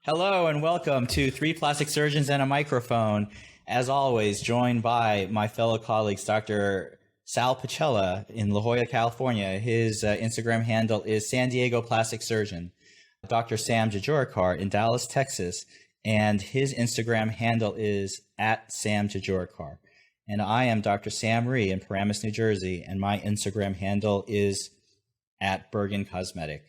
Hello and welcome to Three Plastic Surgeons and a Microphone. As always, joined by my fellow colleagues, Dr. Sal Pacella in La Jolla, California. His Instagram handle is San Diego Plastic Surgeon. Dr. Sam Jejurikar in Dallas, Texas, and his Instagram handle is @Sam Jejurikar. And I am Dr. Sam Rhee in Paramus, New Jersey, and my Instagram handle is @Bergen Cosmetic.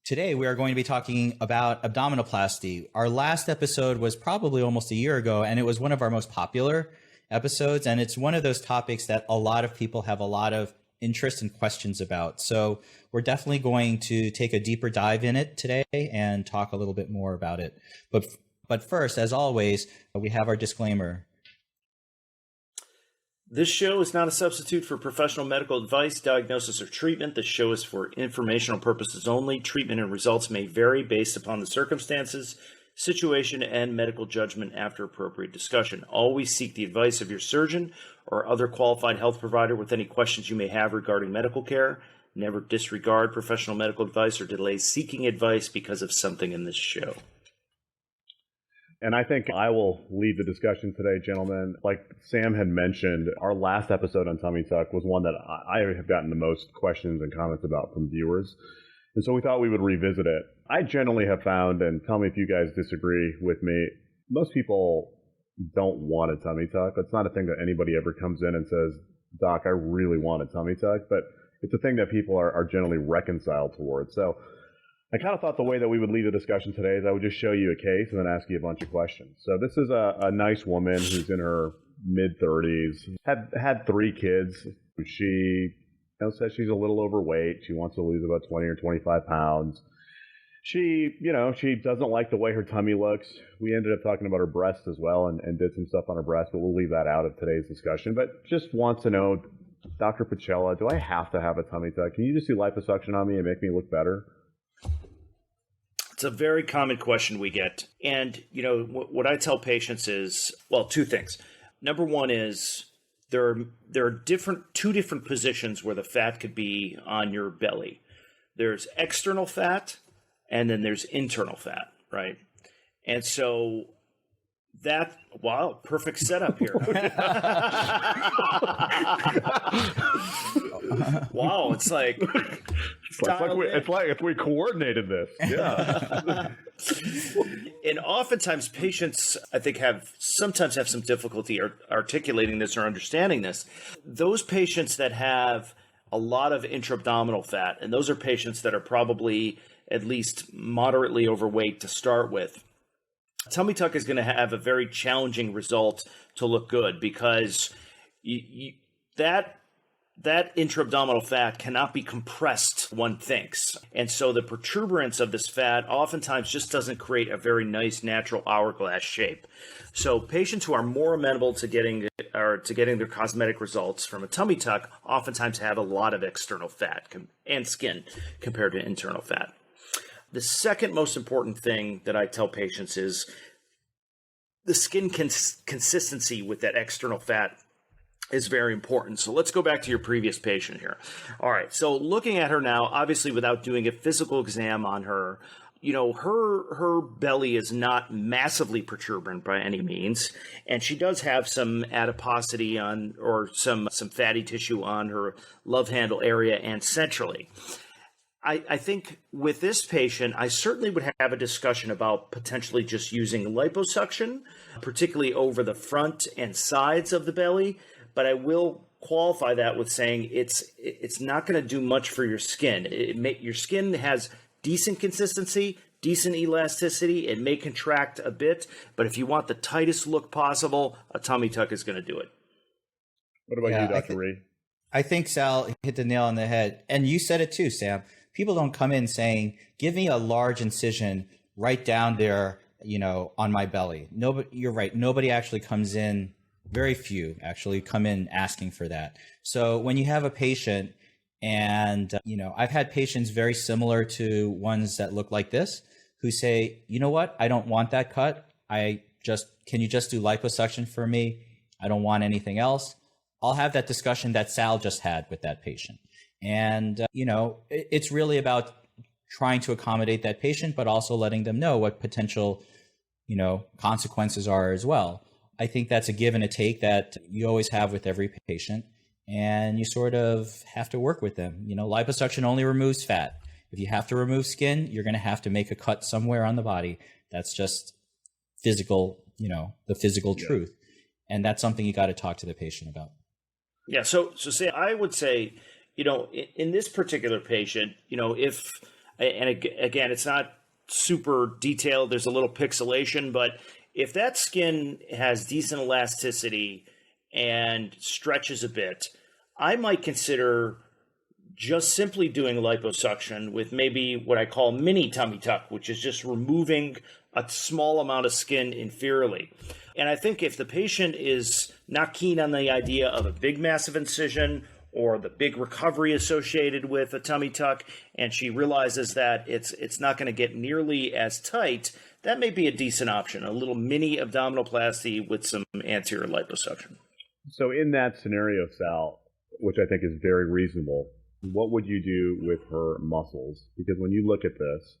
Today we are going to be talking about abdominoplasty. Our last episode was probably almost a year ago, and it was one of our most popular episodes, and it's one of those topics that a lot of people have a lot of interest and questions about. So we're definitely going to take a deeper dive in it today and talk a little bit more about it. But first, as always, we have our disclaimer. This show is not a substitute for professional medical advice, diagnosis, or treatment. This show is for informational purposes only. Treatment and results may vary based upon the circumstances, situation, and medical judgment after appropriate discussion. Always seek the advice of your surgeon or other qualified health provider with any questions you may have regarding medical care. Never disregard professional medical advice or delay seeking advice because of something in this show. And I think I will lead the discussion today, gentlemen. Like Sam had mentioned, our last episode on tummy tuck was one that I have gotten the most questions and comments about from viewers. And so we thought we would revisit it. I generally have found, and tell me if you guys disagree with me, most people don't want a tummy tuck. It's not a thing that anybody ever comes in and says, Doc, I really want a tummy tuck. But it's a thing that people are generally reconciled towards. So I kind of thought the way that we would lead the discussion today is I would just show you a case and then ask you a bunch of questions. So this is a nice woman who's in her mid-30s, had 3 kids. She says she's a little overweight. She wants to lose about 20 or 25 pounds. She doesn't like the way her tummy looks. We ended up talking about her breasts as well and did some stuff on her breasts, but we'll leave that out of today's discussion. But just wants to know, Dr. Pacella, do I have to have a tummy tuck? Can you just do liposuction on me and make me look better? It's a very common question we get. And, what I tell patients is, well, 2 things. Number one is there are two different positions where the fat could be on your belly. There's external fat and then there's internal fat, right? And so perfect setup here. Wow, it's like we coordinated this. Yeah. And oftentimes patients, I think, sometimes have some difficulty articulating this or understanding this. Those patients that have a lot of intra-abdominal fat, and those are patients that are probably at least moderately overweight to start with, tummy tuck is going to have a very challenging result to look good because that intra-abdominal fat cannot be compressed, one thinks. And so the protuberance of this fat oftentimes just doesn't create a very nice natural hourglass shape. So patients who are more amenable to getting their cosmetic results from a tummy tuck oftentimes have a lot of external fat and skin compared to internal fat. The second most important thing that I tell patients is the skin consistency with that external fat is very important. So let's go back to your previous patient here. All right, so looking at her now, obviously without doing a physical exam on her, her belly is not massively protuberant by any means, and she does have some adiposity or some fatty tissue on her love handle area and centrally. I think with this patient, I certainly would have a discussion about potentially just using liposuction, particularly over the front and sides of the belly. But I will qualify that with saying it's not going to do much for your skin. Your skin has decent consistency, decent elasticity. It may contract a bit, but if you want the tightest look possible, a tummy tuck is going to do it. What about you, Dr. Rhee? I think Sal hit the nail on the head. And you said it too, Sam. People don't come in saying, give me a large incision right down there, on my belly. You're right. Nobody actually comes in. Very few actually come in asking for that. So when you have a patient and, I've had patients very similar to ones that look like this who say, you know what? I don't want that cut. Can you just do liposuction for me? I don't want anything else. I'll have that discussion that Sal just had with that patient. And, it's really about trying to accommodate that patient, but also letting them know what potential, consequences are as well. I think that's a give and a take that you always have with every patient, and you sort of have to work with them. Liposuction only removes fat. If you have to remove skin, you're going to have to make a cut somewhere on the body. That's just physical, the physical truth. And that's something you got to talk to the patient about. Yeah. So say, I would say, in this particular patient, if, and again, it's not super detailed, there's a little pixelation, but if that skin has decent elasticity and stretches a bit, I might consider just simply doing liposuction with maybe what I call mini tummy tuck, which is just removing a small amount of skin inferiorly. And I think if the patient is not keen on the idea of a big massive incision or the big recovery associated with a tummy tuck, and she realizes that it's not going to get nearly as tight, that may be a decent option, a little mini abdominoplasty with some anterior liposuction. So in that scenario, Sal, which I think is very reasonable, what would you do with her muscles? Because when you look at this,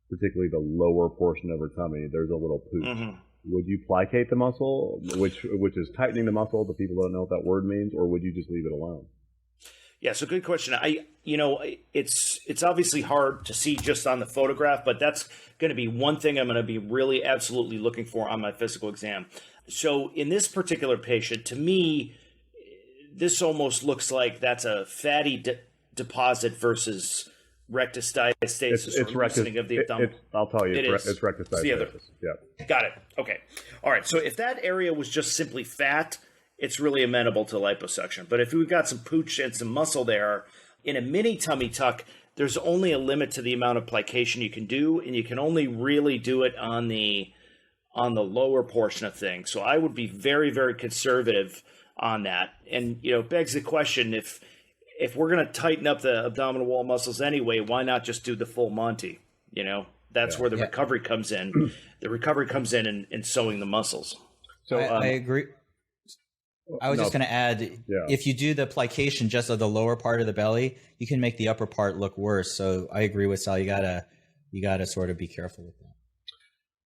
particularly the lower portion of her tummy, there's a little pooch. Mm-hmm. Would you plicate the muscle, which is tightening the muscle? The people don't know what that word means, or would you just leave it alone? Yeah, so good question. It's obviously hard to see just on the photograph, but that's going to be one thing I'm going to be really absolutely looking for on my physical exam. So in this particular patient, to me, this almost looks like that's a fatty deposit versus rectus diastasis or loosening of the abdominal. I'll tell you, it's rectus diastasis. Yeah. Got it. Okay. All right. So if that area was just simply fat, it's really amenable to liposuction. But if we've got some pooch and some muscle there, in a mini tummy tuck, there's only a limit to the amount of plication you can do, and you can only really do it on the lower portion of things. So I would be very, very conservative on that. And, it begs the question, if we're going to tighten up the abdominal wall muscles anyway, why not just do the full Monty? That's where the recovery comes in. The recovery comes in sewing the muscles. So I agree. I was just going to add, if you do the plication just of the lower part of the belly, you can make the upper part look worse. So I agree with Sal. You gotta sort of be careful with that.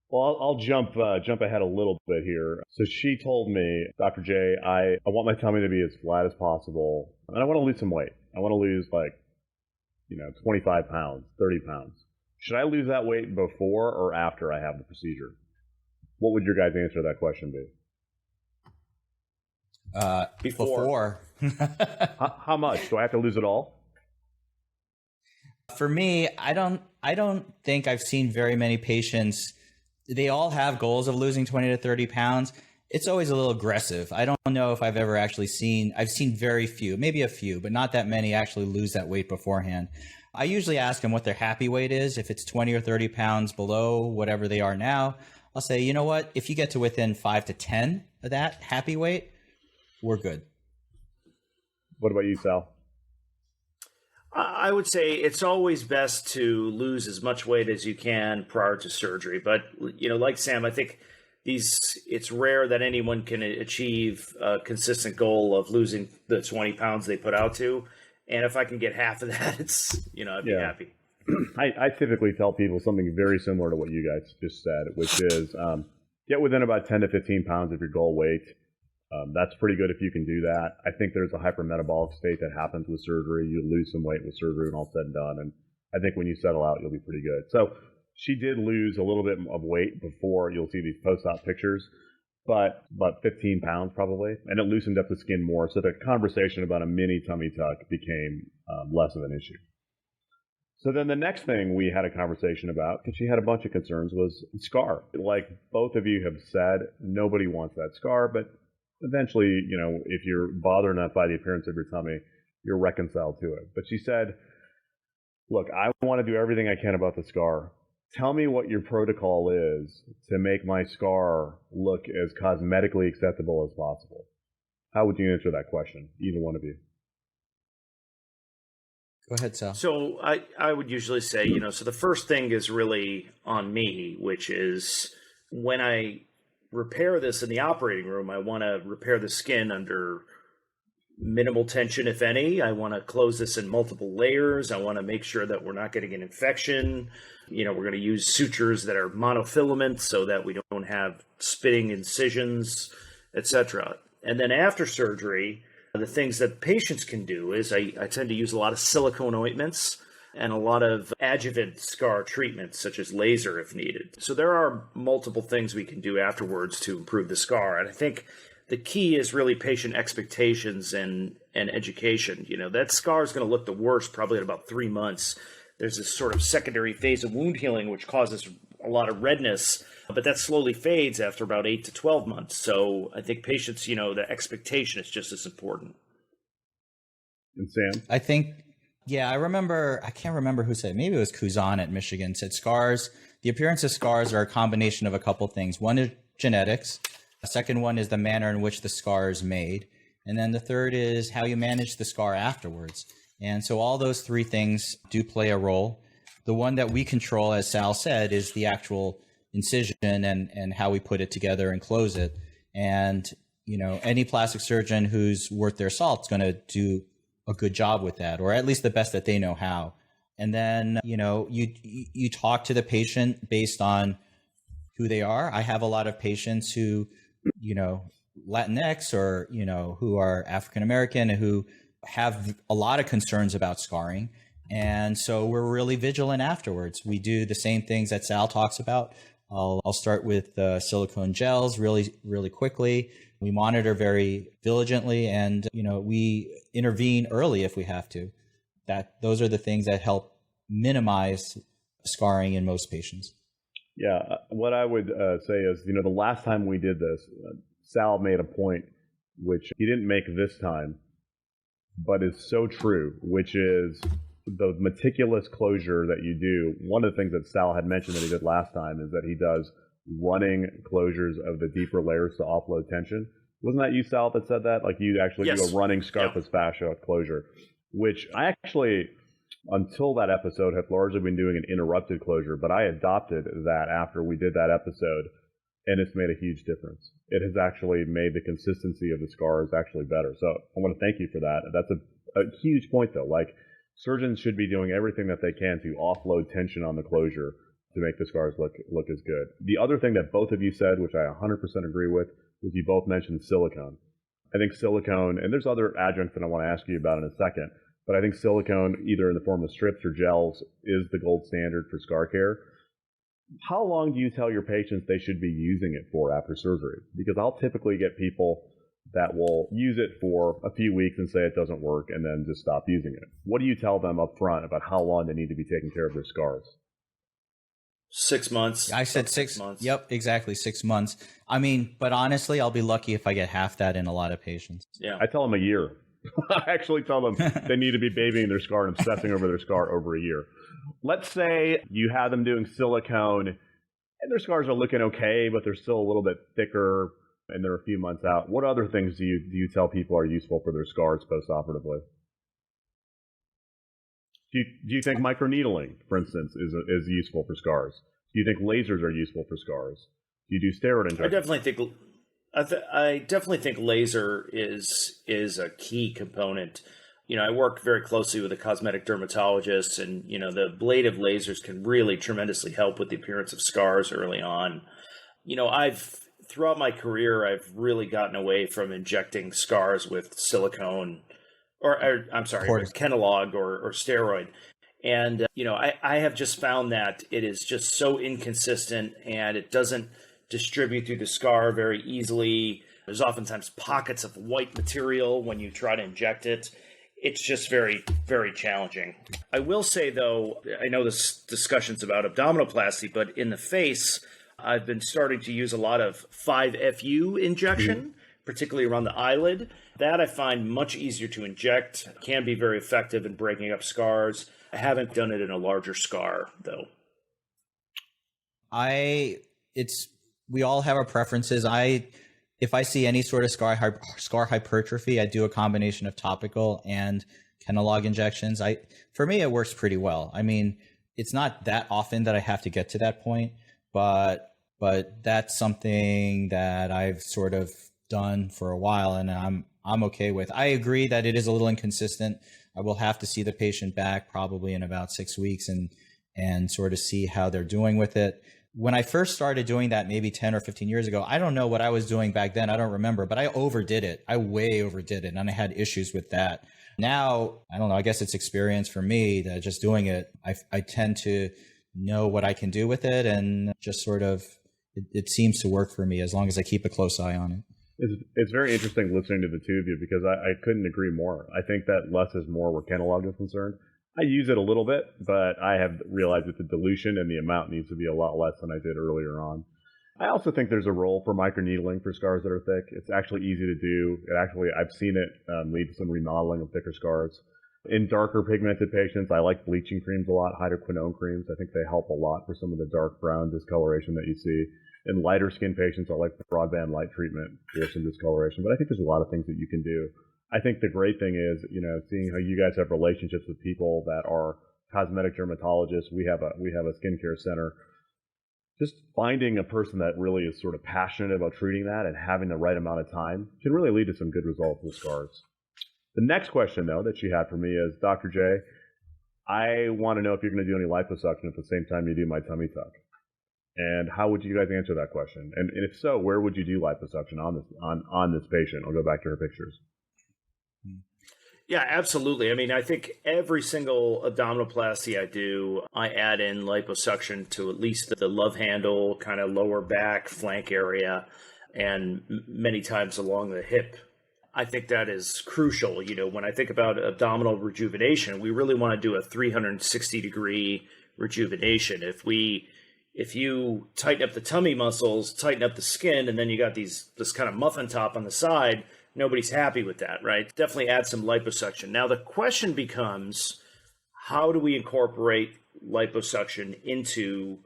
Well, I'll jump ahead a little bit here. So she told me, Dr. J, I want my tummy to be as flat as possible, and I want to lose some weight. I want to lose 25 pounds, 30 pounds. Should I lose that weight before or after I have the procedure? What would your guys' answer to that question be? Before. How much? Do I have to lose it all? For me, I don't think I've seen very many patients. They all have goals of losing 20 to 30 pounds. It's always a little aggressive. I don't know if I've ever actually I've seen very few, maybe a few, but not that many actually lose that weight beforehand. I usually ask them what their happy weight is. If it's 20 or 30 pounds below whatever they are now, I'll say, you know what? If you get to within 5 to 10 of that happy weight, we're good. What about you, Sal? I would say it's always best to lose as much weight as you can prior to surgery. But, like Sam, I think it's rare that anyone can achieve a consistent goal of losing the 20 pounds they put out to. And if I can get half of that, I'd be happy. I typically tell people something very similar to what you guys just said, which is get within about 10 to 15 pounds of your goal weight. That's pretty good if you can do that. I think there's a hypermetabolic state that happens with surgery. You lose some weight with surgery and all said and done. And I think when you settle out, you'll be pretty good. So she did lose a little bit of weight before. You'll see these post-op pictures, but about 15 pounds probably. And it loosened up the skin more. So the conversation about a mini tummy tuck became less of an issue. So then the next thing we had a conversation about, because she had a bunch of concerns, was scar. Like both of you have said, nobody wants that scar, but eventually, if you're bothered enough by the appearance of your tummy, you're reconciled to it. But she said, look, I want to do everything I can about the scar. Tell me what your protocol is to make my scar look as cosmetically acceptable as possible. How would you answer that question, either one of you? Go ahead, Sal. So I would usually say, so the first thing is really on me, which is when I repair this in the operating room, I want to repair the skin under minimal tension, if any. I want to close this in multiple layers. I want to make sure that we're not getting an infection. We're going to use sutures that are monofilament so that we don't have spitting incisions, etc. And then after surgery, the things that patients can do is I tend to use a lot of silicone ointments and a lot of adjuvant scar treatments, such as laser if needed. So there are multiple things we can do afterwards to improve the scar. And I think the key is really patient expectations and education. That scar is going to look the worst probably in about 3 months. There's this sort of secondary phase of wound healing, which causes a lot of redness, but that slowly fades after about 8 to 12 months. So I think patients, the expectation is just as important. And Sam? I think, I can't remember who said it. Maybe it was Kuzan at Michigan said the appearance of scars are a combination of a couple things. One is genetics. The second one is the manner in which the scar is made. And then the third is how you manage the scar afterwards. And so all those three things do play a role. The one that we control, as Sal said, is the actual incision and how we put it together and close it. And, any plastic surgeon who's worth their salt is going to do a good job with that, or at least the best that they know how. And then, you talk to the patient based on who they are. I have a lot of patients who, Latinx or, who are African-American who have a lot of concerns about scarring. And so we're really vigilant afterwards. We do the same things that Sal talks about. I'll start with silicone gels really, really quickly. We monitor very diligently and, we intervene early if we have to. Those are the things that help minimize scarring in most patients. Yeah, what I would say is, the last time we did this, Sal made a point which he didn't make this time, but is so true, which is the meticulous closure that you do. One of the things that Sal had mentioned that he did last time is that he does running closures of the deeper layers to offload tension. Wasn't that you, Sal, that said that? Like you actually do a running scarpus fascia closure, which I actually, until that episode, have largely been doing an interrupted closure, but I adopted that after we did that episode, and it's made a huge difference. It has actually made the consistency of the scars actually better. So I want to thank you for that. That's a huge point, though. Like, surgeons should be doing everything that they can to offload tension on the closure to make the scars look as good. The other thing that both of you said, which I 100% agree with, was you both mentioned silicone. I think silicone, and there's other adjuncts that I want to ask you about in a second, but I think silicone, either in the form of strips or gels, is the gold standard for scar care. How long do you tell your patients they should be using it for after surgery? Because I'll typically get people that will use it for a few weeks and say it doesn't work and then just stop using it. What do you tell them up front about how long they need to be taking care of their scars? 6 months. I said 6 months. Yep, exactly. 6 months. I mean, but honestly, I'll be lucky if I get half that in a lot of patients. Yeah. I tell them a year. I actually tell them they need to be babying their scar and obsessing over their scar over a year. Let's say you have them doing silicone and their scars are looking okay, but they're still a little bit thicker and they're a few months out. What other things do you tell people are useful for their scars post-operatively? Do you think microneedling, for instance, is useful for scars? Do you think lasers are useful for scars? Do you do steroid injections? I definitely think laser is a key component. I work very closely with a cosmetic dermatologist, and the ablative lasers can really tremendously help with the appearance of scars early on. Throughout my career, I've really gotten away from injecting scars with silicone, with Kenalog or steroid. And, I have just found that it is just so inconsistent and it doesn't distribute through the scar very easily. There's oftentimes pockets of white material when you try to inject it. It's just very, very challenging. I will say, though, I know this discussion's about abdominoplasty, but in the face, I've been starting to use a lot of 5FU injection, particularly around the eyelid. That I find much easier to inject, can be very effective in breaking up scars. I haven't done it in a larger scar, though. We all have our preferences. If I see any sort of scar hypertrophy, I do a combination of topical and Kenalog injections. For me, it works pretty well. I mean, it's not that often that I have to get to that point, but that's something that I've sort of done for a while, and I'm okay with. I agree that it is a little inconsistent. I will have to see the patient back probably in about 6 weeks and sort of see how they're doing with it. When I first started doing that, maybe 10 or 15 years ago, I don't know what I was doing back then. I don't remember, but I overdid it. I way overdid it, and I had issues with that. Now, I don't know, I guess it's experience for me that just doing it, I tend to know what I can do with it, and just sort of, it seems to work for me as long as I keep a close eye on it. It's very interesting listening to the two of you because I couldn't agree more. I think that less is more where Kenalog is concerned. I use it a little bit, but I have realized that the dilution and the amount needs to be a lot less than I did earlier on. I also think there's a role for microneedling for scars that are thick. It's actually easy to do. I've seen it lead to some remodeling of thicker scars. In darker pigmented patients, I like bleaching creams a lot, hydroquinone creams. I think they help a lot for some of the dark brown discoloration that you see. In lighter skin patients, I like the broadband light treatment for some discoloration. But I think there's a lot of things that you can do. I think the great thing is, seeing how you guys have relationships with people that are cosmetic dermatologists. We have a skincare center. Just finding a person that really is sort of passionate about treating that and having the right amount of time can really lead to some good results with scars. The next question, though, that she had for me is, Dr. J, I want to know if you're going to do any liposuction at the same time you do my tummy tuck. And how would you guys answer that question? And if so, where would you do liposuction on this patient? I'll go back to her pictures. Yeah, absolutely. I mean, I think every single abdominoplasty I do, I add in liposuction to at least the love handle, kind of lower back, flank area, and many times along the hip. I think that is crucial. When I think about abdominal rejuvenation, we really want to do a 360-degree rejuvenation. If you tighten up the tummy muscles, tighten up the skin, and then you got this kind of muffin top on the side, nobody's happy with that, right? Definitely add some liposuction. Now the question becomes, how do we incorporate liposuction into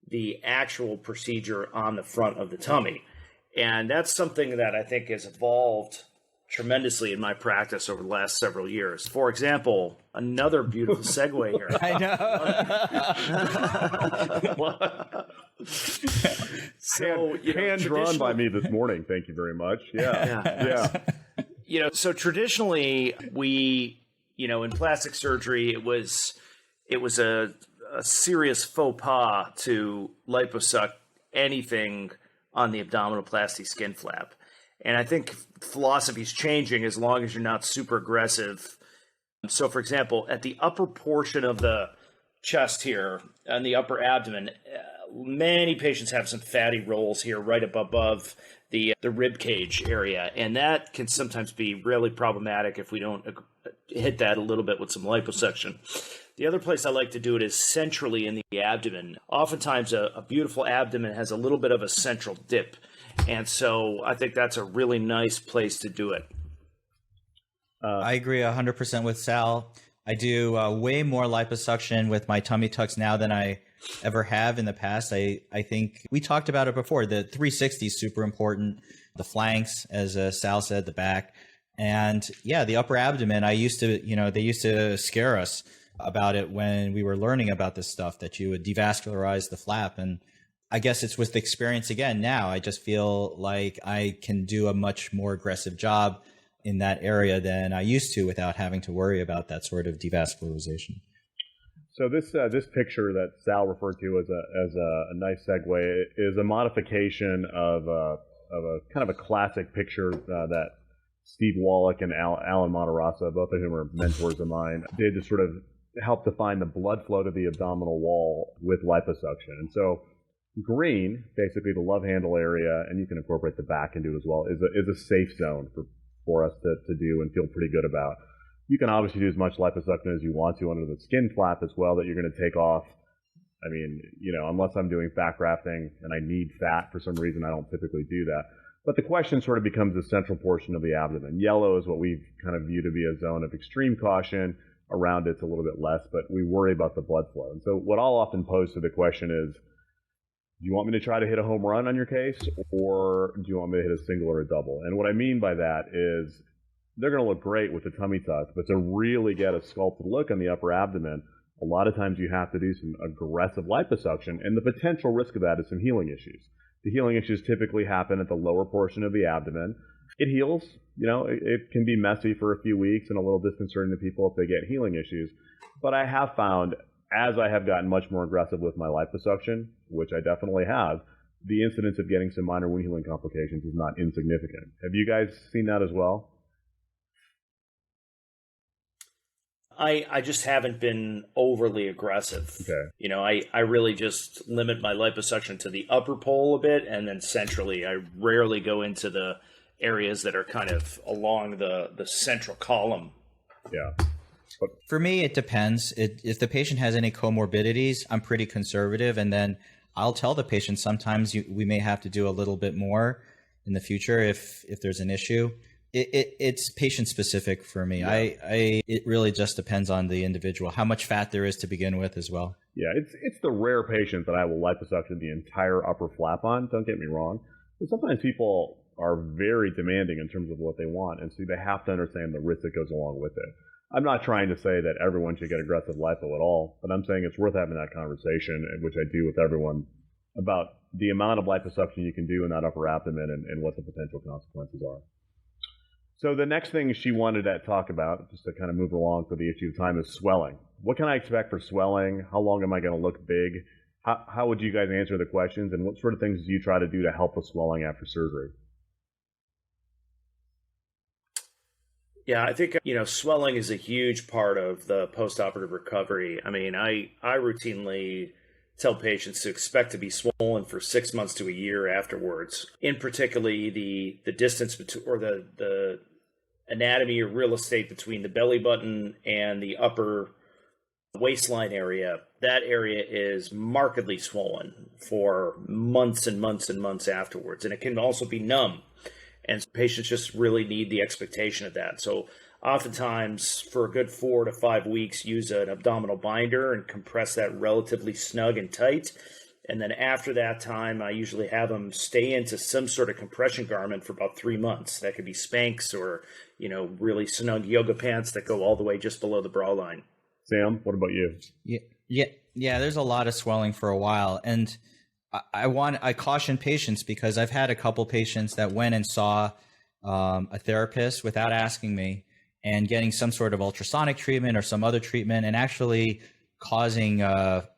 the actual procedure on the front of the tummy? And that's something that I think has evolved tremendously in my practice over the last several years. For example, another beautiful segue here. I know. So, hand drawn by me this morning. Thank you very much. Yeah. So traditionally we, in plastic surgery, it was a serious faux pas to liposuct anything on the abdominoplasty skin flap. And I think philosophy is changing as long as you're not super aggressive. So, for example, at the upper portion of the chest here, on the upper abdomen, many patients have some fatty rolls here right above the rib cage area. And that can sometimes be really problematic if we don't hit that a little bit with some liposuction. The other place I like to do it is centrally in the abdomen. Oftentimes, a beautiful abdomen has a little bit of a central dip. And so I think that's a really nice place to do it. I agree 100% with Sal. I do way more liposuction with my tummy tucks now than I ever have in the past. I think we talked about it before. The 360 is super important. The flanks, as Sal said, the back. And yeah, the upper abdomen, they used to scare us about it when we were learning about this stuff, that you would devascularize the flap. And I guess it's with experience again now. I just feel like I can do a much more aggressive job in that area than I used to without having to worry about that sort of devascularization. So this picture that Sal referred to as a nice segue is a modification of a kind of a classic picture that Steve Wallach and Alan Monterassa, both of whom are mentors of mine, did to sort of help define the blood flow to the abdominal wall with liposuction. And so green, basically the love handle area, and you can incorporate the back into it as well, is a safe zone for us to do and feel pretty good about. You can obviously do as much liposuction as you want to under the skin flap as well that you're going to take off. I mean, unless I'm doing fat grafting and I need fat for some reason, I don't typically do that. But the question sort of becomes the central portion of the abdomen. Yellow is what we kind of view to be a zone of extreme caution. Around it's a little bit less, but we worry about the blood flow. And so what I'll often pose to the question is, do you want me to try to hit a home run on your case, or do you want me to hit a single or a double? And what I mean by that is they're going to look great with the tummy tuck, but to really get a sculpted look on the upper abdomen, a lot of times you have to do some aggressive liposuction, and the potential risk of that is some healing issues. The healing issues typically happen at the lower portion of the abdomen. It heals. It can be messy for a few weeks and a little disconcerting to people if they get healing issues. But I have found, as I have gotten much more aggressive with my liposuction, which I definitely have, the incidence of getting some minor wound healing complications is not insignificant. Have you guys seen that as well? I just haven't been overly aggressive. Okay. I really just limit my liposuction to the upper pole a bit, and then centrally. I rarely go into the areas that are kind of along the central column. Yeah. For me, it depends. If the patient has any comorbidities, I'm pretty conservative, and then I'll tell the patient sometimes we may have to do a little bit more in the future if there's an issue. It's patient specific for me. Yeah. It really just depends on the individual, how much fat there is to begin with as well. Yeah, it's the rare patient that I will liposuction the entire upper flap on. Don't get me wrong. But sometimes people are very demanding in terms of what they want, and so they have to understand the risk that goes along with it. I'm not trying to say that everyone should get aggressive lipo at all, but I'm saying it's worth having that conversation, which I do with everyone, about the amount of liposuction you can do in that upper abdomen and what the potential consequences are. So the next thing she wanted to talk about, just to kind of move along for the issue of time, is swelling. What can I expect for swelling? How long am I going to look big? How would you guys answer the questions? And what sort of things do you try to do to help with swelling after surgery? Yeah, I think, swelling is a huge part of the post-operative recovery. I mean, I routinely tell patients to expect to be swollen for 6 months to a year afterwards. In particularly the distance between, or the anatomy or real estate between the belly button and the upper waistline area. That area is markedly swollen for months and months and months afterwards. And it can also be numb. And patients just really need the expectation of that. So oftentimes, for a good 4 to 5 weeks, use an abdominal binder and compress that relatively snug and tight. And then after that time, I usually have them stay into some sort of compression garment for about 3 months. That could be Spanx or, really snug yoga pants that go all the way just below the bra line. Sam, what about you? Yeah. There's a lot of swelling for a while, and I caution patients because I've had a couple patients that went and saw a therapist without asking me, and getting some sort of ultrasonic treatment or some other treatment, and actually causing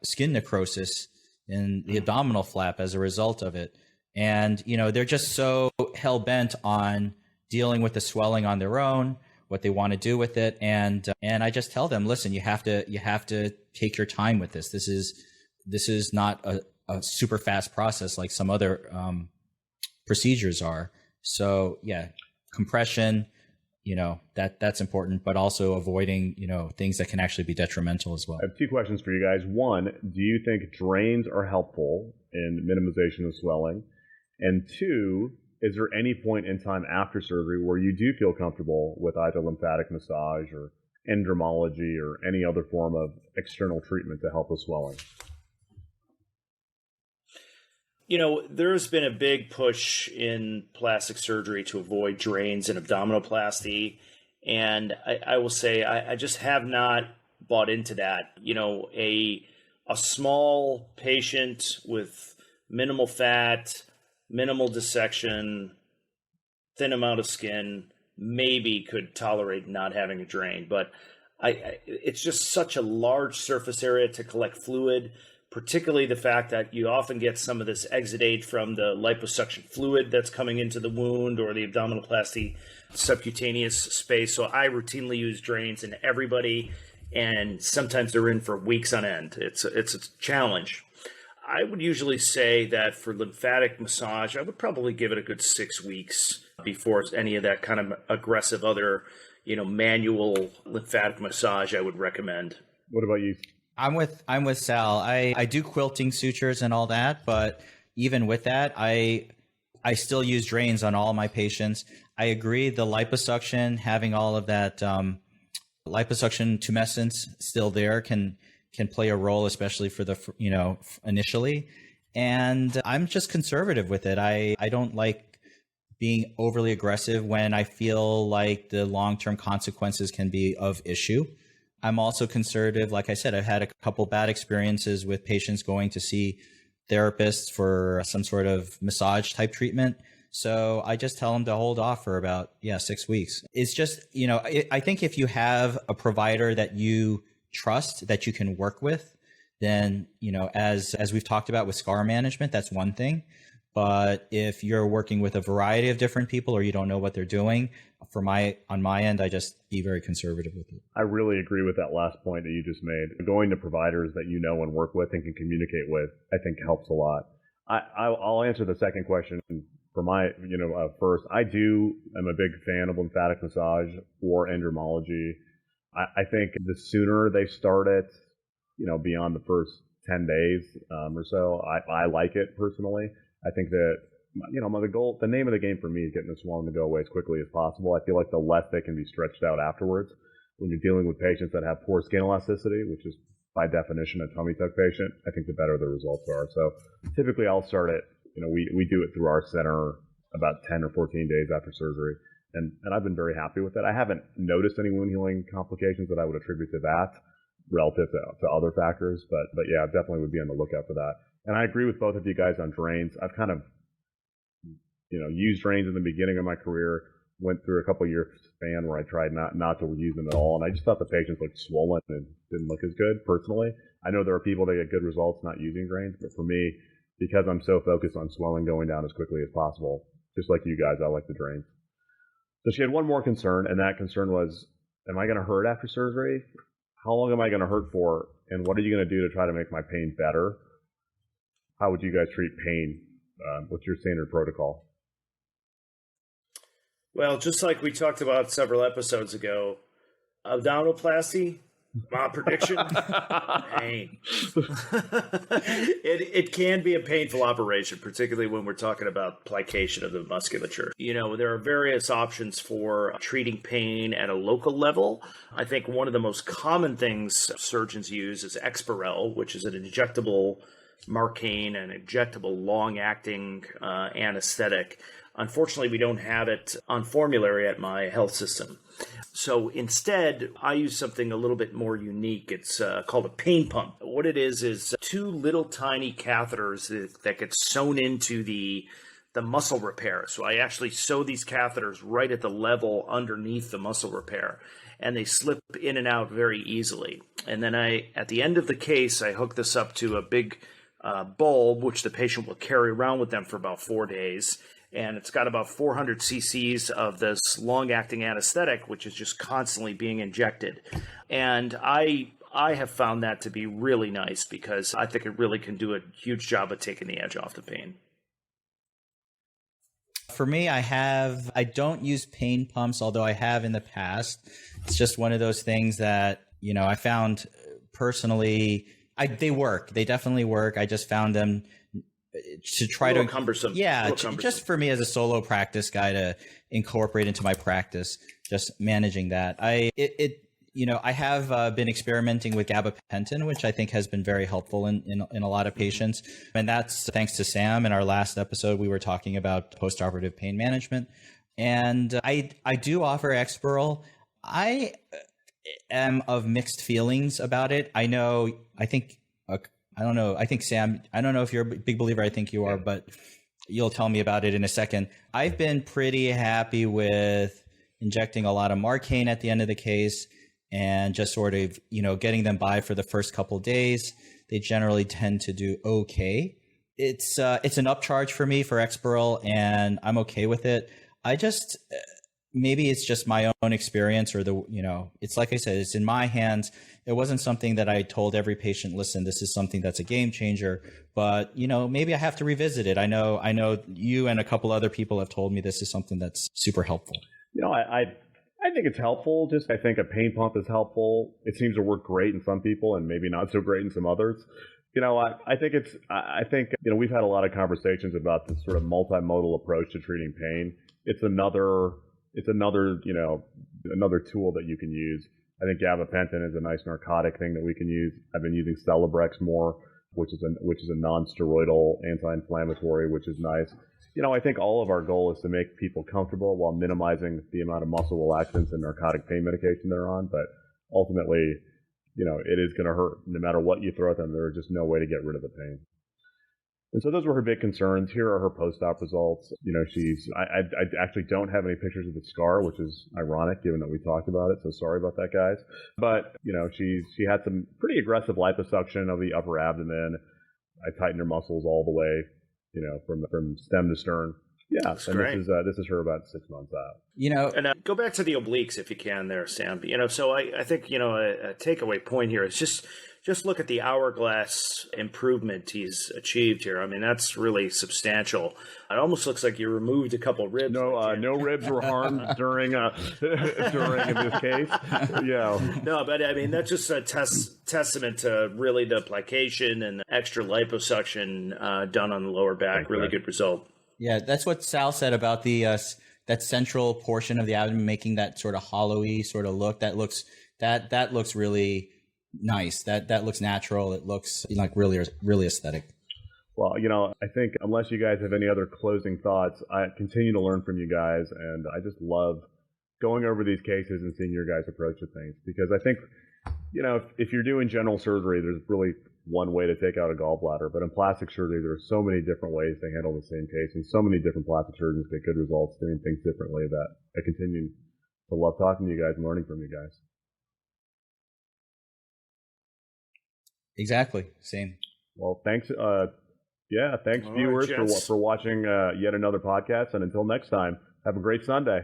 skin necrosis in the abdominal flap as a result of it. And they're just so hell bent on dealing with the swelling on their own, what they want to do with it, and I just tell them, listen, you have to take your time with this. This is not a super fast process like some other procedures are. So yeah, compression, that's important, but also avoiding, things that can actually be detrimental as well. I have 2 questions for you guys. One, do you think drains are helpful in minimization of swelling? And 2, is there any point in time after surgery where you do feel comfortable with either lymphatic massage or endermology or any other form of external treatment to help with swelling? There's been a big push in plastic surgery to avoid drains and abdominoplasty. And I will say, I just have not bought into that. A small patient with minimal fat, minimal dissection, thin amount of skin, maybe could tolerate not having a drain. But it's just such a large surface area to collect fluid, particularly the fact that you often get some of this exudate from the liposuction fluid that's coming into the wound or the abdominoplasty subcutaneous space. So I routinely use drains in everybody, and sometimes they're in for weeks on end. It's a challenge. I would usually say that for lymphatic massage, I would probably give it a good 6 weeks before any of that kind of aggressive other, manual lymphatic massage I would recommend. What about you? I'm with Sal. I do quilting sutures and all that, but even with that, I still use drains on all my patients. I agree, the liposuction, having all of that liposuction tumescence still there can play a role, especially for the initially. And I'm just conservative with it. I don't like being overly aggressive when I feel like the long-term consequences can be of issue. I'm also conservative. Like I said, I've had a couple bad experiences with patients going to see therapists for some sort of massage type treatment. So I just tell them to hold off for about 6 weeks. It's just, I think if you have a provider that you trust, that you can work with, then, as we've talked about with scar management, that's one thing. But if you're working with a variety of different people or you don't know what they're doing, on my end, I just be very conservative with it. I really agree with that last point that you just made. Going to providers that you know and work with and can communicate with, I think helps a lot. I'll answer the second question for my, first. I'm a big fan of lymphatic massage or endermology. I think the sooner they start it, beyond the first 10 days or so, I like it personally. I think that, the name of the game for me is getting the swelling to go away as quickly as possible. I feel like the less they can be stretched out afterwards. When you're dealing with patients that have poor skin elasticity, which is by definition a tummy tuck patient, I think the better the results are. So typically I'll start it, we do it through our center about 10 or 14 days after surgery. And I've been very happy with it. I haven't noticed any wound healing complications that I would attribute to that relative to other factors. But yeah, I definitely would be on the lookout for that. And I agree with both of you guys on drains. I've kind of, used drains in the beginning of my career, went through a couple of year span where I tried not to use them at all. And I just thought the patients looked swollen and didn't look as good personally. I know there are people that get good results not using drains, but for me, because I'm so focused on swelling going down as quickly as possible, just like you guys, I like the drains. So she had one more concern, and that concern was, am I going to hurt after surgery? How long am I going to hurt for? And what are you going to do to try to make my pain better? How would you guys treat pain? What's your standard protocol? Well, just like we talked about several episodes ago, abdominoplasty, my prediction, pain. It can be a painful operation, particularly when we're talking about plication of the musculature. There are various options for treating pain at a local level. I think one of the most common things surgeons use is Exparel, which is an injectable Marcaine, an injectable long-acting anesthetic. Unfortunately, we don't have it on formulary at my health system. So instead, I use something a little bit more unique. It's called a pain pump. What it is two little tiny catheters that get sewn into the muscle repair. So I actually sew these catheters right at the level underneath the muscle repair, and they slip in and out very easily. And then at the end of the case, I hook this up to a big bulb, which the patient will carry around with them for about 4 days. And it's got about 400 cc's of this long-acting anesthetic, which is just constantly being injected. And I have found that to be really nice because I think it really can do a huge job of taking the edge off the pain. For me, I don't use pain pumps, although I have in the past. It's just one of those things that, I found personally, they work. They definitely work. I just found them to try to cumbersome. Yeah, just for me as a solo practice guy to incorporate into my practice, just managing that. I have been experimenting with gabapentin, which I think has been very helpful in a lot of patients. And that's thanks to Sam. In our last episode, we were talking about post-operative pain management. And I do offer Exparel. I am of mixed feelings about it. I don't know. I think, Sam, I don't know if you're a big believer. I think you are, but you'll tell me about it in a second. I've been pretty happy with injecting a lot of Marcaine at the end of the case and just sort of, getting them by for the first couple of days. They generally tend to do okay. It's an upcharge for me for Exparel, and I'm okay with it. I just maybe it's just my own experience, or it's like I said, it's in my hands. It wasn't something that I told every patient, listen, this is something that's a game changer, but maybe I have to revisit it. I know you and a couple other people have told me this is something that's super helpful. I think it's helpful. I think a pain pump is helpful. It seems to work great in some people and maybe not so great in some others. I think we've had a lot of conversations about this sort of multimodal approach to treating pain. It's another tool that you can use. I think gabapentin is a nice narcotic thing that we can use. I've been using Celebrex more, which is a non-steroidal anti-inflammatory, which is nice. I think all of our goal is to make people comfortable while minimizing the amount of muscle relaxants and narcotic pain medication they're on. But ultimately, it is going to hurt no matter what you throw at them. There's just no way to get rid of the pain. And so those were her big concerns. Here are her post-op results. I actually don't have any pictures of the scar, which is ironic given that we talked about it. So sorry about that, guys. But, she had some pretty aggressive liposuction of the upper abdomen. I tightened her muscles all the way, from stem to stern. Yeah, That's and great. This is her about 6 months out. And go back to the obliques if you can there, Sam. So I think, a takeaway point here is just look at the hourglass improvement he's achieved here. I mean, that's really substantial. It almost looks like you removed a couple ribs. No ribs were harmed during this case. Yeah. No, but I mean, that's just a testament to really the plication and the extra liposuction done on the lower back. Really good result. Yeah, that's what Sal said about the that central portion of the abdomen making that sort of hollowy sort of look. That looks really nice. That looks natural. It looks like really aesthetic. Well, I think unless you guys have any other closing thoughts, I continue to learn from you guys, and I just love going over these cases and seeing your guys' approach to things, because I think, if you're doing general surgery, there's really one way to take out a gallbladder, but in plastic surgery, there are so many different ways to handle the same case, and so many different plastic surgeons get good results doing things differently, that I continue to love talking to you guys and learning from you guys. Exactly. Same. Well, thanks. Thanks, viewers, for watching yet another podcast. And until next time, have a great Sunday.